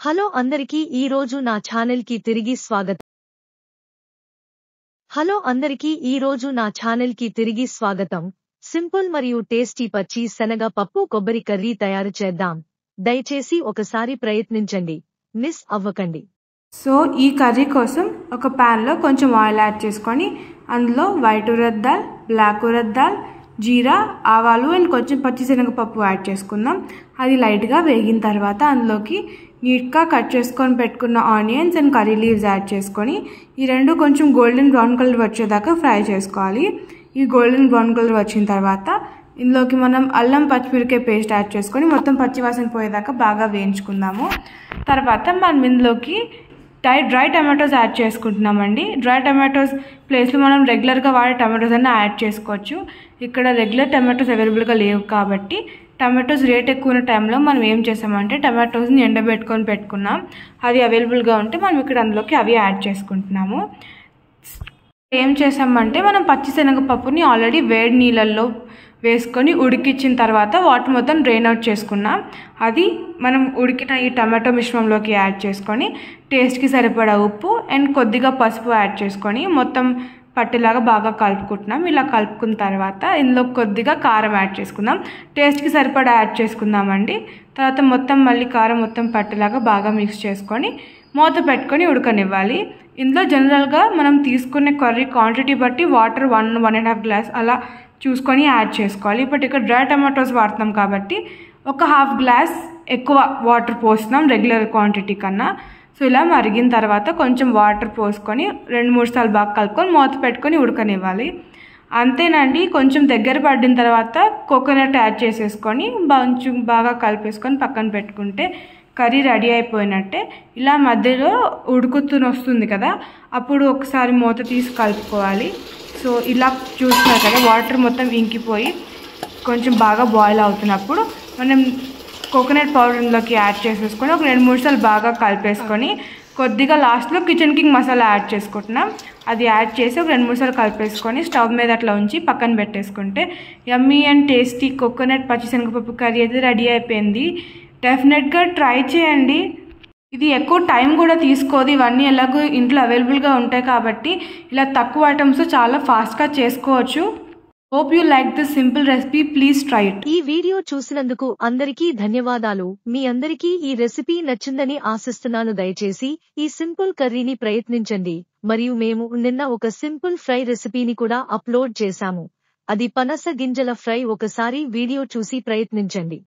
Hello అందరికీ ఈ రోజు నా ఛానల్ కి తిరిగి స్వాగతం. సింపుల్ మరియు టేస్టీ పచ్చి శనగ పప్పు కొబ్బరి కర్రీ తయారు చేద్దాం. దయచేసి ఒకసారి ప్రయత్నించండి, మిస్ అవ్వకండి. సో ఈ కర్రీ కోసం ఒక ప్యాన్ లో కొంచెం ఆయిల్ యాడ్ చేసుకొని అందులో వైట్ ఉరద్ దాల్, బ్లాక్ ఉరద్ దాల్, జీరా, ఆవాలు అండ్ కొంచెం పచ్చిశనగపప్పు యాడ్ చేసుకుందాం. అది లైట్గా వేగిన తర్వాత అందులోకి నీట్గా కట్ చేసుకొని పెట్టుకున్న onions and curry leaves add చేసుకొని ఈ రెండు కొంచెం గోల్డెన్ బ్రౌన్ కలర్ వచ్చేదాకా ఫ్రై చేసుకోవాలి. ఈ గోల్డెన్ బ్రౌన్ కలర్ వచ్చిన తర్వాత ఇందులోకి మనం అల్లం పచ్చిమిరకాయ పేస్ట్ యాడ్ చేసుకొని మొత్తం పచ్చివాసన పోయేదాకా బాగా వేయించుకుందాము. తర్వాత మనం ఇందులోకి డ్రై టమాటోస్ యాడ్ చేసుకుంటున్నామండి. డ్రై టమాటోస్ ప్లేస్లో మనం రెగ్యులర్గా వాడే టమాటోస్ అన్నీ యాడ్ చేసుకోవచ్చు. ఇక్కడ రెగ్యులర్ టమాటోస్ అవైలబుల్గా లేవు కాబట్టి టమాటోస్ రేట్ ఎక్కువ ఉన్న టైంలో మనం ఏం చేసామంటే టమాటోస్ని ఎండబెట్టుకొని పెట్టుకున్నాం. అది అవైలబుల్గా ఉంటే మనం ఇక్కడ అందులోకి అవి యాడ్ చేసుకుంటున్నాము. ఏం చేసామంటే మనం పచ్చిశనగపప్పుని ఆల్రెడీ వేడి నీళ్ళల్లో వేసుకొని ఉడికించిన తర్వాత వాటర్ మొత్తం డ్రైన్ అవుట్ చేసుకున్నాం. అది మనం ఉడికిన ఈ టమాటో మిశ్రమంలోకి యాడ్ చేసుకొని టేస్ట్కి సరిపడా ఉప్పు అండ్ కొద్దిగా పసుపు యాడ్ చేసుకొని మొత్తం పట్టేలాగా బాగా కలుపుకుంటున్నాం. ఇలా కలుపుకున్న తర్వాత ఇందులో కొద్దిగా కారం యాడ్ చేసుకుందాం. టేస్ట్కి సరిపడా యాడ్ చేసుకుందామండి. తర్వాత మొత్తం మళ్ళీ కారం మొత్తం పట్టేలాగా బాగా మిక్స్ చేసుకొని మూత పెట్టుకొని ఉడకనివ్వాలి. ఇందులో జనరల్గా మనం తీసుకునే కర్రీ క్వాంటిటీ బట్టి వాటర్ 1.5 గ్లాస్ అలా చూసుకొని యాడ్ చేసుకోవాలి. బట్ ఇక్కడ డ్రై టమాటోస్ వాడుతున్నాం కాబట్టి ఒక 1/2 గ్లాస్ ఎక్కువ వాటర్ పోస్తున్నాం రెగ్యులర్ క్వాంటిటీ కన్నా. సో ఇలా మరిగిన తర్వాత కొంచెం వాటర్ పోసుకొని 2-3 సార్లు బాగా కలుపుకొని మూత పెట్టుకొని ఉడకనివ్వాలి. అంతేనండి. కొంచెం దగ్గర పడిన తర్వాత కోకోనట్ యాడ్ చేసేసుకొని కొంచెం బాగా కలిపేసుకొని పక్కన పెట్టుకుంటే కర్రీ రెడీ అయిపోయినట్టే. ఇలా మధ్యలో ఉడుకుతూనే వస్తుంది కదా, అప్పుడు ఒకసారి మూత తీసి కలుపుకోవాలి. సో ఇలా చూస్తున్నారు కదా, వాటర్ మొత్తం ఇంకిపోయి కొంచెం బాగా బాయిల్ అవుతున్నప్పుడు మనం కోకోనట్ పౌడర్ ఇందులోకి యాడ్ చేసేసుకొని ఒక 2-3 సార్లు బాగా కలిపేసుకొని కొద్దిగా లాస్ట్లో కిచెన్ కింగ్ మసాలా యాడ్ చేసుకుంటున్నాం. అది యాడ్ చేసి ఒక 2-3 సార్లు కలిపేసుకొని స్టవ్ మీద అట్లా ఉంచి పక్కన పెట్టేసుకుంటే యమ్మీ అండ్ టేస్టీ కోకోనట్ పచ్చిశనగపప్పు కర్రీ అయితే రెడీ అయిపోయింది. డెఫినెట్గా ట్రై చేయండి. ఇది ఎక్కువ టైం కూడా తీసుకోదు. ఇవన్నీ ఎలాగో ఇంట్లో అవైలబుల్గా ఉంటాయి కాబట్టి ఇలా తక్కువ ఐటమ్స్ చాలా ఫాస్ట్గా చేసుకోవచ్చు. Hope you like this simple recipe. Please try it. ఈ వీడియో చూసినందుకు అందరికీ ధన్యవాదాలు. మీ అందరికీ ఈ రెసిపీ నచ్చిందని ఆశిస్తున్నాను. దయచేసి ఈ సింపుల్ కర్రీని ప్రయత్నించండి. మరియు మేము నిన్న ఒక సింపుల్ ఫ్రై రెసిపీని కూడా అప్లోడ్ చేశాము. అది పనస గింజల ఫ్రై. ఒకసారి వీడియో చూసి ప్రయత్నించండి.